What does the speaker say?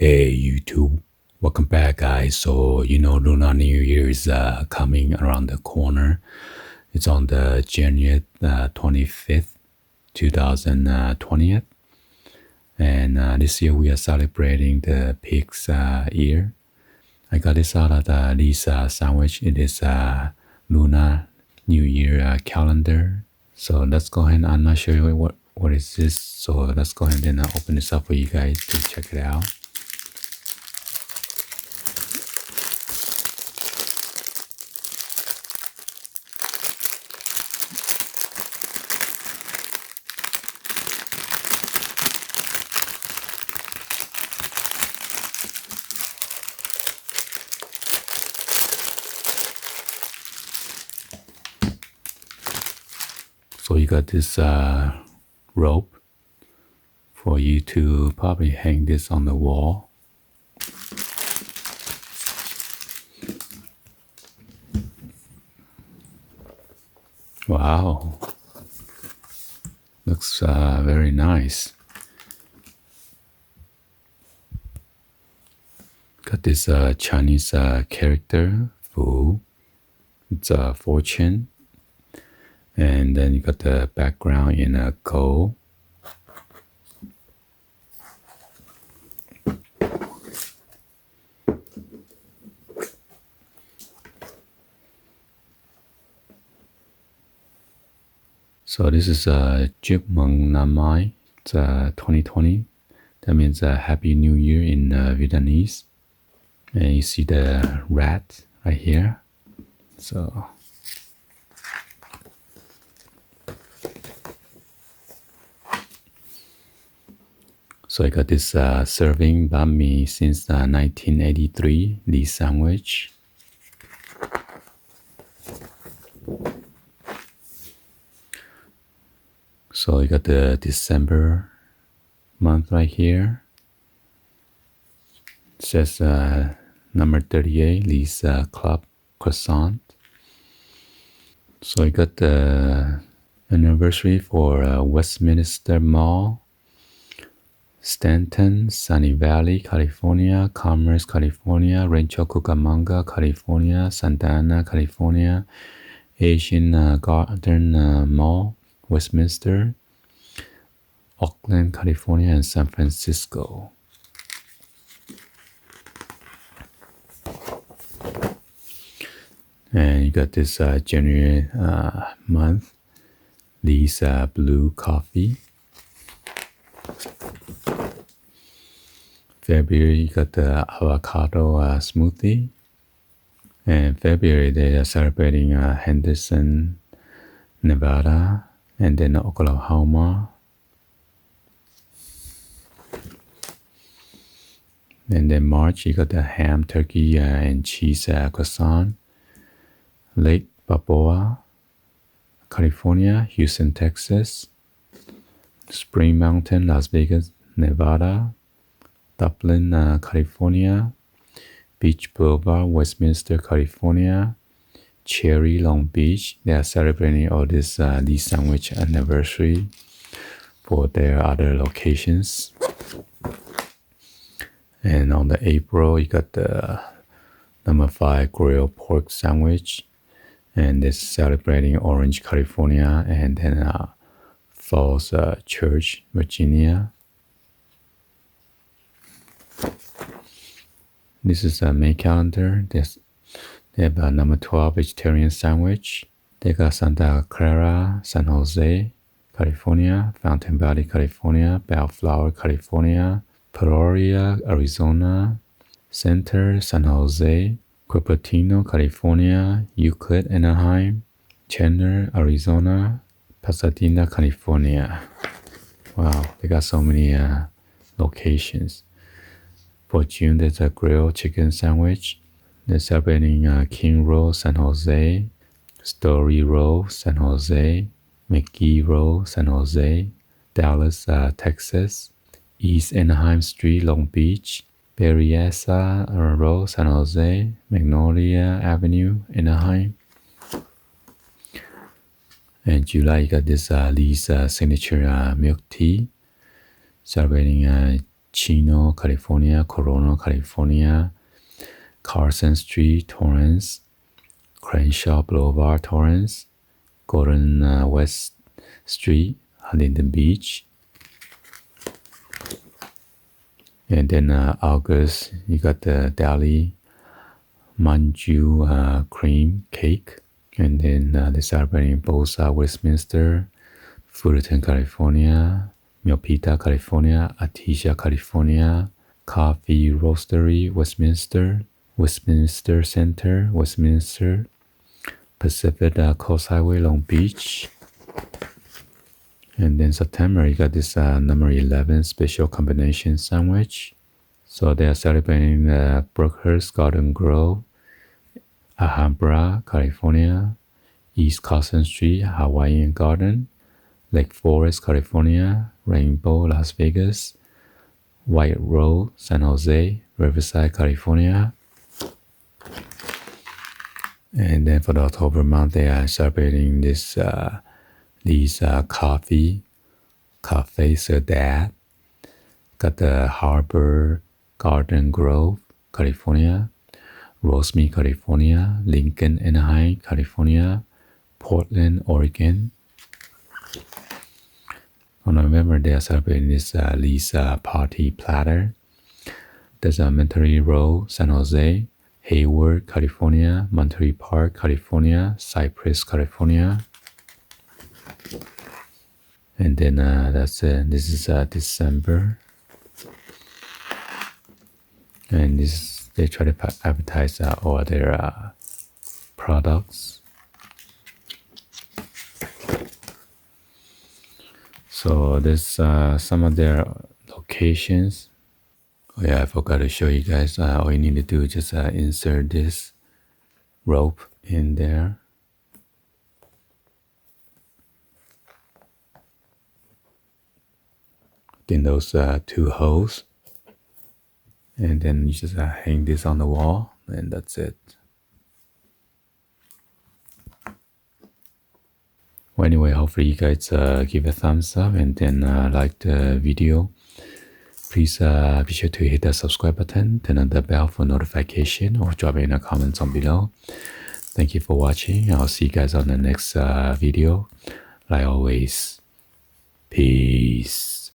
Hey YouTube, welcome back guys. So Lunar New Year is coming around the corner. It's on the January 25th, 2020. And this year we are celebrating the pig's year. I got this out of this sandwich. It is Lunar New Year calendar. So let's go ahead and I'm not sure what is this. So let's go ahead and open this up for you guys to check it out. So you got this rope for you to probably hang this on the wall. Wow, looks very nice. Got this Chinese character, Fu. It's a fortune. And then you got the background in a gold. So this is Chúc Mừng Năm Mới. It's 2020. That means Happy New Year in Vietnamese. And you see the rat right here. So I got this serving banh mi since 1983, the sandwich. So you got the December month right here. It says number 38, Lee's Club Croissant. So you got the anniversary for Westminster Mall, Stanton, Sunny Valley, California, Commerce, California, Rancho Cucamonga, California, Santa Ana, California, Asian Garden Mall, Westminster, Oakland, California, and San Francisco. And you got this January month, Lee's Blue Coffee. February, you got the avocado smoothie. And February, they are celebrating Henderson, Nevada, and then Oklahoma. And then March, you got the ham, turkey, and cheese croissant. Lake Balboa, California, Houston, Texas. Spring Mountain, Las Vegas, Nevada. Dublin, California. Beach Boulevard, Westminster, California. Cherry, Long Beach. They are celebrating all this Lee Sandwich anniversary for their other locations. And on the April, you got the number 5 grilled pork sandwich. And they're celebrating Orange, California. And then Falls Church, Virginia. This is a May calendar. They have a number 12 vegetarian sandwich. They got Santa Clara, San Jose, California, Fountain Valley, California, Bellflower, California, Peoria, Arizona, Center, San Jose, Cupertino, California, Euclid, Anaheim, Chandler, Arizona, Pasadena, California. Wow, they got so many locations. For June, there's a grilled chicken sandwich. They're celebrating King Road, San Jose, Story Road, San Jose, McGee Road, San Jose, Dallas, Texas, East Anaheim Street, Long Beach, Berryessa Road, San Jose, Magnolia Avenue, Anaheim. And July, you got this Lee's signature milk tea, celebrating Chino, California, Corona, California, Carson Street, Torrance, Crenshaw Boulevard, Torrance, Golden West Street, Huntington Beach. And then August, you got the Dali Manju cream cake. And then they're celebrating both Westminster, Fullerton, California, Milpitas, California, Artesia, California, Coffee Roastery, Westminster, Westminster Center, Westminster, Pacific Coast Highway, Long Beach. And then September, you got this number 11 special combination sandwich. So they are celebrating Brookhurst Garden Grove, Alhambra, California, East Carson Street, Hawaiian Garden, Lake Forest, California, Rainbow, Las Vegas, White Road, San Jose, Riverside, California. And then for the October month, they are celebrating these Cafe Sadat. Got the Harbor Garden Grove, California, Rosemead, California, Lincoln, Anaheim, California, Portland, Oregon. On November, they are celebrating this Lisa Party Platter. There's a Monterey Road, San Jose, Hayward, California, Monterey Park, California, Cypress, California. And then that's it. This is December. And they try to advertise all their products. So there's some of their locations. Oh yeah, I forgot to show you guys. All you need to do is just insert this rope in there. Then those two holes. And then you just hang this on the wall, and that's it. Well, anyway, hopefully you guys give a thumbs up and then like the video. Please be sure to hit the subscribe button, turn on the bell for notification, or drop in the comments on below. Thank you for watching. I'll see you guys on the next video. Like always, peace.